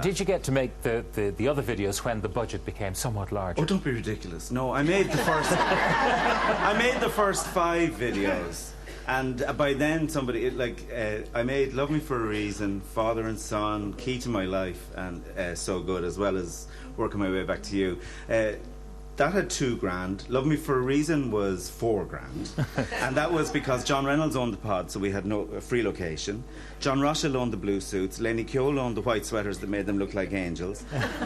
Did you get to make the other videos when the budget became somewhat larger? Oh, don't be ridiculous. No, I made the first... I made the first 5 videos. And by then, I made Love Me For A Reason, Father and Son, Key to My Life, and So Good, as well as Working My Way Back to You. That had $2,000. Love Me For A Reason was $4,000. And that was because John Reynolds owned the pod, so we had no free location. John Roshel owned the blue suits. Lenny Keogh owned the white sweaters that made them look like angels.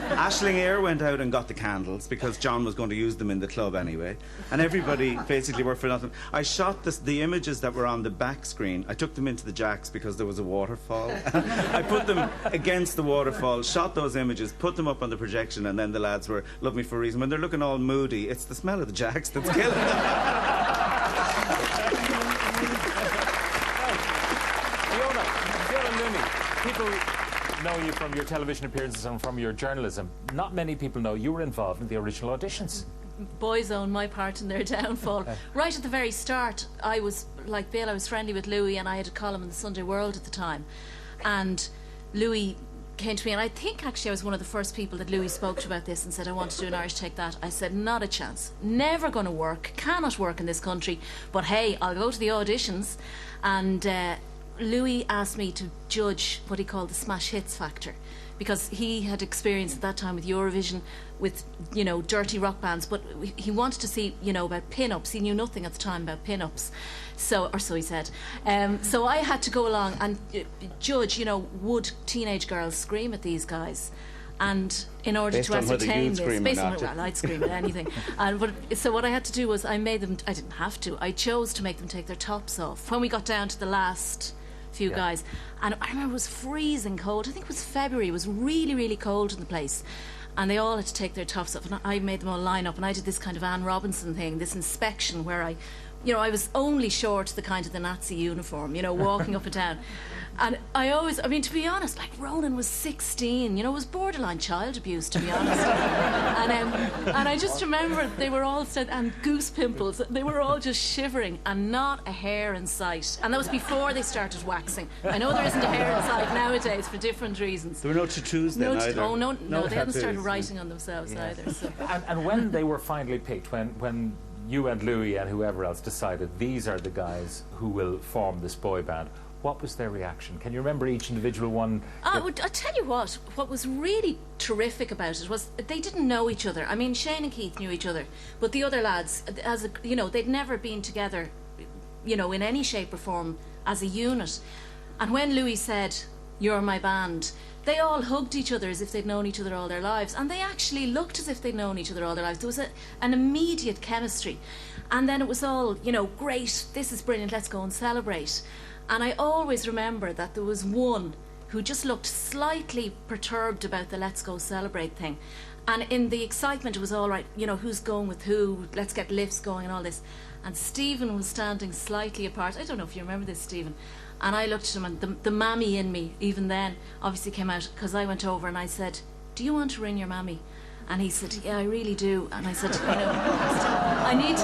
Aisling Eyre went out and got the candles because John was going to use them in the club anyway. And everybody basically worked for nothing. I shot the images that were on the back screen. I took them into the jacks because there was a waterfall. I put them against the waterfall, shot those images, put them up on the projection, and then the lads were Love Me For A Reason. When they're looking all moody, it's the smell of the jacks that's killing them. People know you from your television appearances and from your journalism. Not many people know you were involved in the original auditions. Boyzone, my part in their downfall. Right at the very start, I was, like Bill, I was friendly with Louis, and I had a column in the Sunday World at the time. And Louis came to me, and I think actually I was one of the first people that Louis spoke to about this and said, I want to do an Irish Take That. I said, not a chance. Never going to work. Cannot work in this country. But hey, I'll go to the auditions. And Louis asked me to judge what he called the smash hits factor, because he had experience at that time with Eurovision, with, you know, dirty rock bands, but he wanted to see, you know, about pin-ups. He knew nothing at the time about pin-ups, so, or so he said. So I had to go along and judge, you know, would teenage girls scream at these guys? And in order to ascertain this, based on well, I'd scream at anything. So what I had to do was I didn't have to, I chose to make them take their tops off. When we got down to the last few guys, and I remember it was freezing cold. I think it was February. It was really, really cold in the place, and they all had to take their tops off, and I made them all line up, and I did this kind of Anne Robinson thing, this inspection where I was only short the kind of the Nazi uniform, you know, walking up and down. And I mean, to be honest, like, Ronan was 16, you know, it was borderline child abuse, to be honest. And I just remember they were all and goose pimples, they were all just shivering and not a hair in sight. And that was before they started waxing. I know there isn't a hair in sight nowadays for different reasons. There were no tattoos then either. Oh, no, they hadn't started writing on themselves either. So. And when they were finally picked, when you and Louis and whoever else decided these are the guys who will form this boy band, what was their reaction? Can you remember each individual one? I'll tell you what was really terrific about it was they didn't know each other. I mean, Shane and Keith knew each other, but the other lads, you know, they'd never been together, you know, in any shape or form as a unit. And when Louis said, "You're my band," they all hugged each other as if they'd known each other all their lives, and they actually looked as if they'd known each other all their lives. There was an immediate chemistry, and then it was all, you know, great, this is brilliant, let's go and celebrate. And I always remember that there was one who just looked slightly perturbed about the let's go celebrate thing. And in the excitement, it was all right, you know, who's going with who, let's get lifts going and all this. And Stephen was standing slightly apart. I don't know if you remember this, Stephen. And I looked at him, and the mammy in me, even then, obviously came out, because I went over and I said, "Do you want to ring your mammy?" And he said, "Yeah, I really do." And I said, "You know, he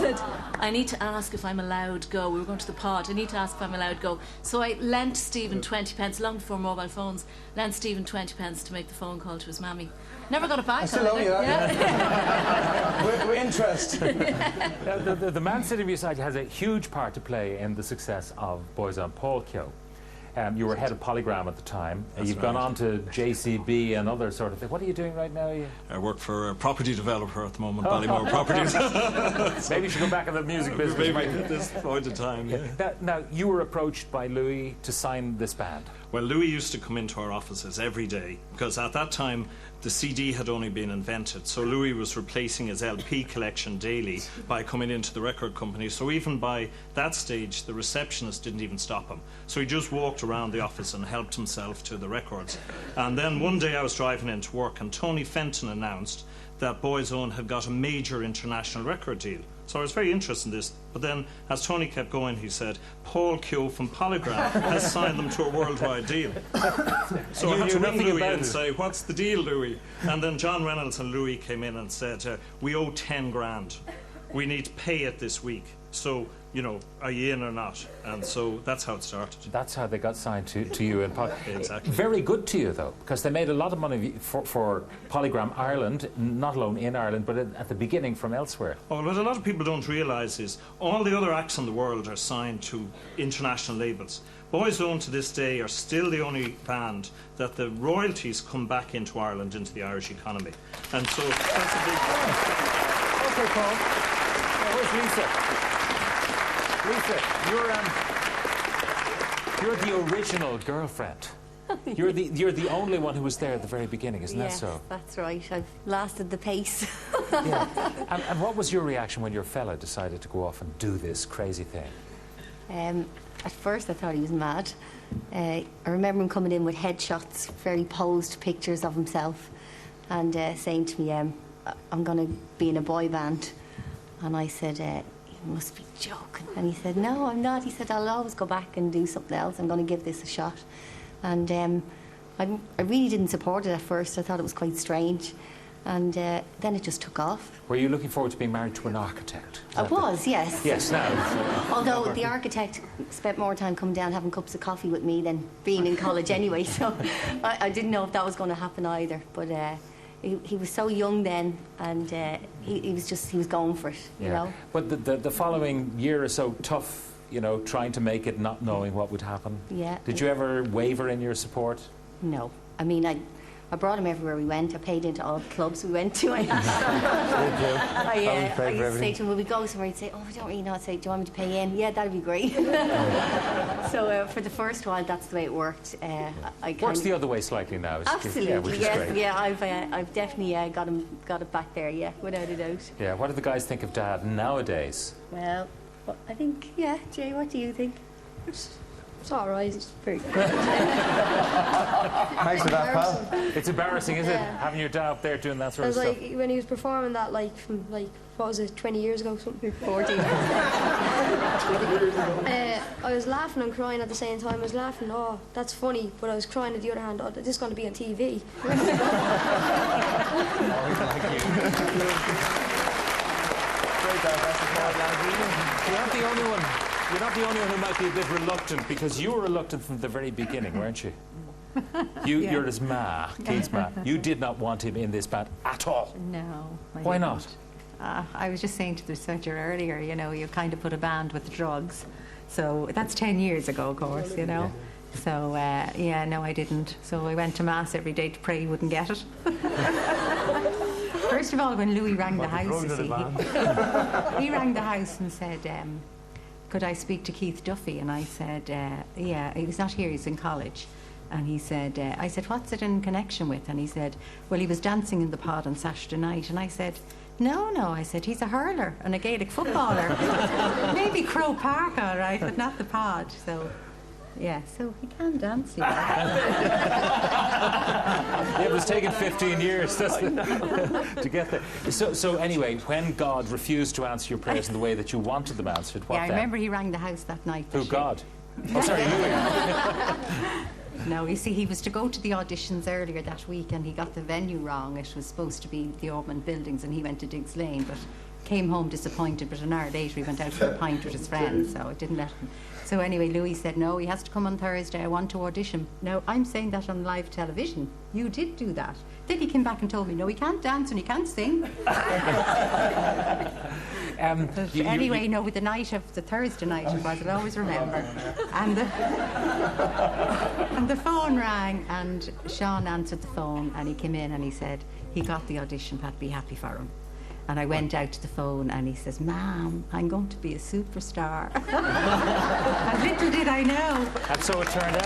said, I need to ask if I'm allowed go. We were going to the pod. I need to ask if I'm allowed go." So I lent Stephen 20 pence, long before mobile phones, lent Stephen 20 pence to make the phone call to his mammy. Never got it back. I still owe you that. Yeah. we're interested. The man sitting beside you has a huge part to play in the success of Boyzone, Paul Keogh. You were head of Polygram at the time. You've gone on to JCB and other sort of thing. What are you doing right now? I work for a property developer at the moment, Ballymore Properties. Maybe you should go back in the music business. Maybe at this point in time, yeah. Now, you were approached by Louis to sign this band. Well, Louis used to come into our offices every day, because at that time the CD had only been invented, so Louis was replacing his LP collection daily by coming into the record company. So even by that stage, the receptionist didn't even stop him. So he just walked around the office and helped himself to the records. And then one day I was driving into work, and Tony Fenton announced that Boyzone had got a major international record deal. So I was very interested in this, but then as Tony kept going, he said, "Paul Keogh from Polygram has signed them to a worldwide deal." So I had to ring Louis and say, "What's the deal, Louis?" And then John Reynolds and Louis came in and said, "We owe 10 grand. We need to pay it this week." So you know, are you in or not? And so that's how it started. That's how they got signed to you in Exactly. Very good to you, though, because they made a lot of money for Polygram Ireland, not alone in Ireland, but at the beginning from elsewhere. Oh, what a lot of people don't realise is all the other acts in the world are signed to international labels. Boyzone to this day are still the only band that the royalties come back into Ireland, into the Irish economy. And so that's a big one. Okay, Paul. Where's Lisa? Lisa, you're the original girlfriend. You're the only one who was there at the very beginning, isn't that so? Yes, that's right. I've lasted the pace. Yeah. And what was your reaction when your fella decided to go off and do this crazy thing? At first I thought he was mad. I remember him coming in with headshots, very posed pictures of himself, and saying to me, I'm going to be in a boy band. And I said, you must be joking. And he said, no, I'm not. He said, I'll always go back and do something else. I'm going to give this a shot. And I really didn't support it at first. I thought it was quite strange. And then it just took off. Were you looking forward to being married to an architect? I was, yes. Yes, now. Although the architect spent more time coming down having cups of coffee with me than being in college anyway, so I didn't know if that was going to happen either. But he was so young then, and he was going for it, you know. But the following year or so, tough, you know, trying to make it, not knowing what would happen. Yeah. Did you ever waver in your support? No. I mean, I brought him everywhere we went. I paid into all the clubs we went to. I used to say to him, will we go somewhere? He'd say, oh, I don't really know. I'd say, do you want me to pay in? Yeah, that'd be great. So for the first while, that's the way it worked. Works the other way slightly now. Absolutely, which is great. Yeah, I've definitely got it back there, yeah, without a doubt. Yeah, what do the guys think of Dad nowadays? Well, I think, yeah, Jay, what do you think? It's all right. It's pretty good. Thanks for that, pal. It's embarrassing, is it? Yeah. Having your dad up there doing that sort I of was stuff. like, when he was performing that, like, from, like, what was it, 20 years ago, something? 14. I was laughing and crying at the same time. I was laughing, oh, that's funny, but I was crying at the other hand, oh, this is going to be on TV. You're not the only one who might be a bit reluctant, because you were reluctant from the very beginning, weren't you? You're his ma, Keith's ma. You did not want him in this band at all. No. Why not? I was just saying to the researcher earlier, you know, you kind of put a band with drugs. So that's 10 years ago, of course, you know. So, yeah, no, I didn't. So I went to Mass every day to pray he wouldn't get it. First of all, when Louis rang the house, you see, he rang the house and said, could I speak to Keith Duffy? And I said, yeah, he was not here, he's in college. And he said, I said, what's it in connection with? And he said, well, he was dancing in the pod on Saturday night. And I said, no, I said, he's a hurler and a Gaelic footballer. Maybe Crow Park, all right, but not the pod. So, yeah, so he can dance, you know. Yeah, it was taking 15 years to get there. So anyway, when God refused to answer your prayers in the way that you wanted them answered, what Yeah, I then? remember he rang the house that night. Who, God? Oh, sorry, Louis. No, you see, he was to go to the auditions earlier that week and he got the venue wrong. It was supposed to be the Ormond Buildings and he went to Diggs Lane, but came home disappointed. But an hour later he went out for a pint with his friends, so it didn't let him. So anyway, Louis said, no, he has to come on Thursday. I want to audition. Now, I'm saying that on live television. You did do that. Then he came back and told me, no, he can't dance and he can't sing. Anyway, no, with the night of the Thursday night, it was, I'll always remember. And the phone rang, and Sean answered the phone, and he came in and he said he got the audition, Pat, be happy for him. And I went out to the phone and he says, Ma'am, I'm going to be a superstar. And little did I know. And so it turned out.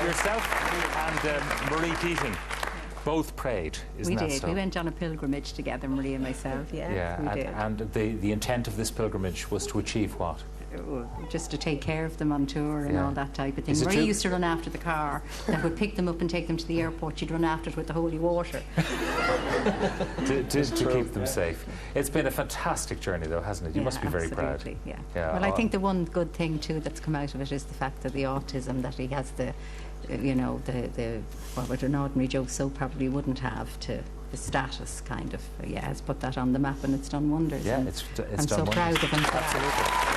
Yourself and Marie Keating both prayed, isn't that so? We did. We went on a pilgrimage together, Marie and myself. Yeah, we did. And the intent of this pilgrimage was to achieve what? Just to take care of them on tour and all that type of thing. Marie used to run after the car that would pick them up and take them to the airport. She'd run after it with the holy water. to keep them safe. It's been a fantastic journey, though, hasn't it? You must be very proud. Yeah. Well, I think the one good thing, too, that's come out of it is the fact that the autism, that he has the, you know, what an ordinary Joe so probably wouldn't have, to the status kind of, has put that on the map, and it's done wonders. Yeah, and it's I'm done so wonders. proud of him for that. Absolutely.